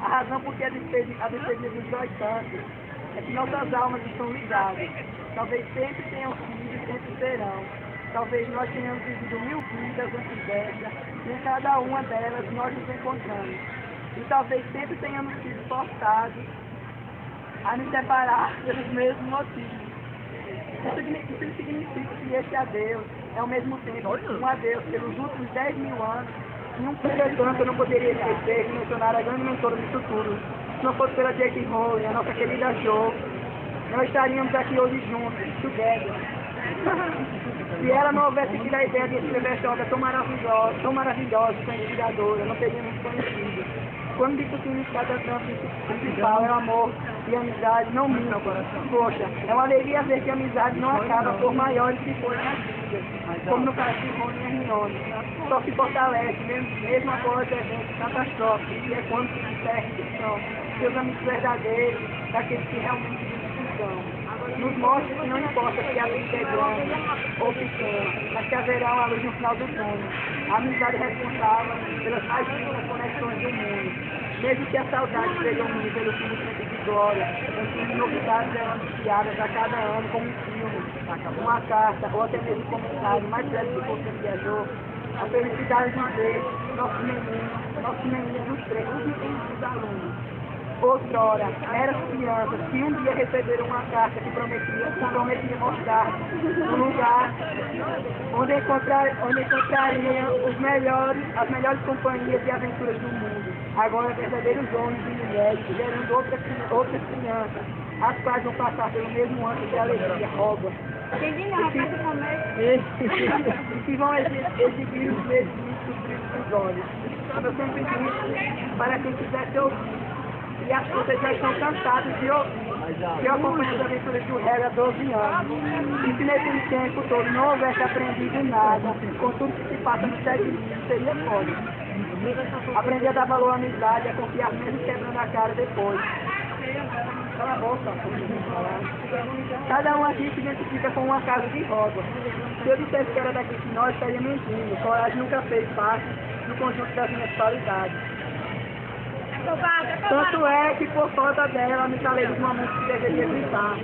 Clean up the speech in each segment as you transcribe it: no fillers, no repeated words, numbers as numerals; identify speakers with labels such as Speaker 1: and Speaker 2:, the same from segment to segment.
Speaker 1: razão por que a despedida nos dói tanto é que nossas almas estão ligadas. Talvez sempre tenham sido e sempre serão. Talvez nós tenhamos vivido 1000 vidas antes dessa, e em cada uma delas nós nos encontramos. E talvez sempre tenhamos sido forçados a nos separar pelos mesmos motivos. Isso significa que esse adeus é ao mesmo tempo um adeus pelos últimos 10.000 anos. E entretanto, eu não poderia esquecer de mencionar a grande mentora do futuro. Se não fosse pela J.K. Rowling, a nossa querida Jo, nós estaríamos aqui hoje juntos, together. Se ela não houvesse tido a ideia de escrever essa obra tão maravilhosa, tão inspiradora, não teríamos conhecido. Quando diz que o significado da trama principal é o amor e a amizade, não minta. Poxa, é uma alegria ver que a amizade não acaba por maiores que forem as vidas, como no caso de Rony e Hermione. Só se fortalece, mesmo após eventos catastróficos, que é quando se discerne que são seus amigos verdadeiros, daqueles que realmente são. Nos mostra que não importa se a vida é grande ou pequena, mas que haverá uma luz no final do túnel. A amizade é responsável pelas mais vivas conexões do mundo. Mesmo que a saudade predomine pelo fim do tempo de glória, as novidades serão anunciadas a cada ano como um filme, uma carta ou até mesmo um comentário mais breve que você viajou. A felicidade de ver nossos meninos dos dos alunos. Outrora, eram crianças que um dia receberam uma carta que prometia mostrar um lugar onde encontrariam as melhores companhias e aventuras do mundo. Agora, verdadeiros homens e mulheres gerando outras crianças, as quais vão passar pelo mesmo ano de alegria, Hogwarts. E que vão exibir os mesmos dos olhos. Como eu sempre disse, para quem quisesse ouvir. E as pessoas já estão cansadas de ouvir. Eu acompanho as aventuras do Harry há 12 anos. E se nesse tempo todo não houvesse aprendido nada, com tudo que se passa no século seria foda. Aprender a dar valor à amizade, a confiar mesmo quebrando a cara depois. Cala a boca. Cada um aqui se identifica com uma casa de Hogwarts. Se eu dissesse que era daqui de nós, estaria mentindo. Coragem nunca fez parte do conjunto das minhas qualidades. Tanto é que por falta dela me calei de uma música que deveria gritar,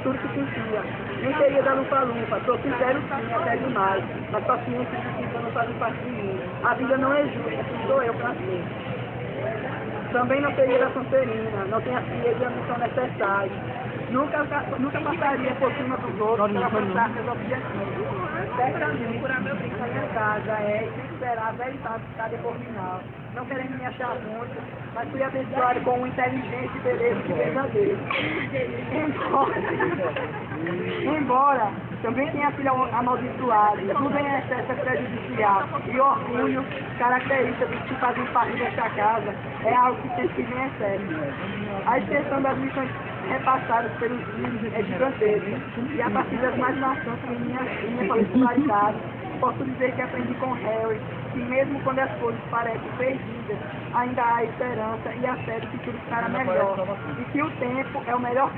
Speaker 1: tudo que sentia. Nem teria dado um palumpa, sou sincero sim, até demais, mas paciência e justiça não fazem parte de mim. A vida não é justa, assim sou eu pra ser. Também não teria da Sonserina, não tenho a frieza e a missão necessária. Nunca passaria por cima dos outros para alcançar meus objetivos. Certamente, por meu brinco na minha casa é esperar a verdade por final. Não querendo me achar muito, mas fui abençoado com um inteligente beleza de verdadeiro. Embora também tenha filho amaldiçoado, tudo em excesso é prejudicial. E orgulho, característica dos que fazem parte desta casa, é algo que sempre vem em excesso. A extensão das missões repassadas pelos livros é gigantesca. E a partir das imaginações em minha particularidade, posso dizer que aprendi com Harry que mesmo quando as coisas parecem perdidas, ainda há esperança e a fé de que tudo ficará melhor. E que o tempo é o melhor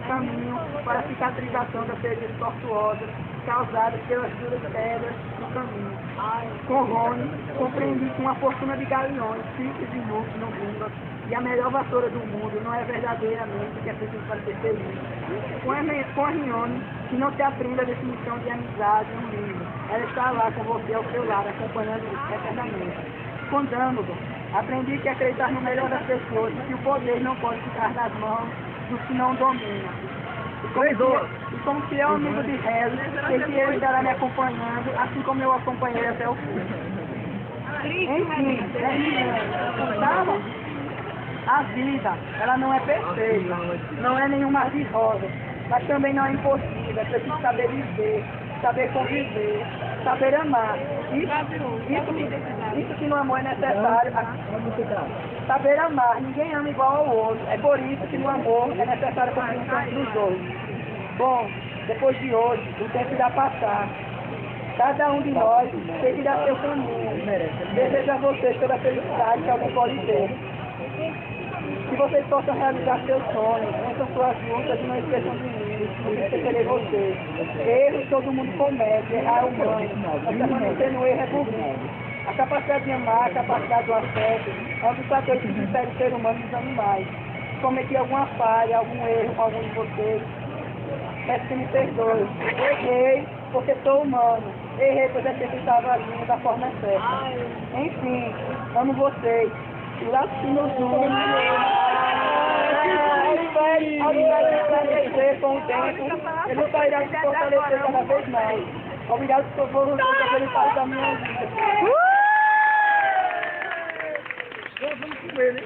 Speaker 1: caminho para a cicatrização das feridas tortuosas causadas pelas duras pedras do caminho. Com Rony, compreendi que uma fortuna de galeões, simples e inúteis no Gringot, e a melhor vassoura do mundo não é verdadeiramente o que é preciso para ser feliz. Com a Hermione, que não se aprende a definição de amizade em um livro. Ela está lá com você ao seu lado, acompanhando eternamente. Com Dumbledore, aprendi que acreditar no melhor das pessoas e que o poder não pode ficar nas mãos dos que não dominam. E como fiel amigo de Harry, sei que ele estará me acompanhando, assim como eu acompanhei até o fim. Enfim, a vida, ela não é perfeita, não é nenhuma mar de rosa, mas também não é impossível. É preciso saber viver, saber conviver, saber amar. Isso que no amor é necessário. Saber amar, ninguém ama igual ao outro. É por isso que no amor é necessário a compreensão dos outros. Bom, depois de hoje, o tempo irá passar. Cada um de nós seguirá seu caminho. Desejo a vocês toda a felicidade que alguém pode ter. Que vocês possam realizar seus sonhos, vençam suas lutas e não esqueçam de mim, porque esquecerei vocês. Erros todo mundo comete, errar é humano, mas permanecer no erro é burrice. A capacidade de amar, a capacidade do afeto, é um dos fatores que difere o ser humano dos animais. Se cometi alguma falha, algum erro com algum de vocês, peço que me perdoe. Errei porque sou humano. Errei porque eu sempre estava agindo da forma certa. Enfim, amo vocês. E lá se nos juntos. Ao invés de enfraquecer com o tempo, ele só irá se fortalecer cada vez mais. Obrigado por fazerem parte da minha vida. Vamos com ele.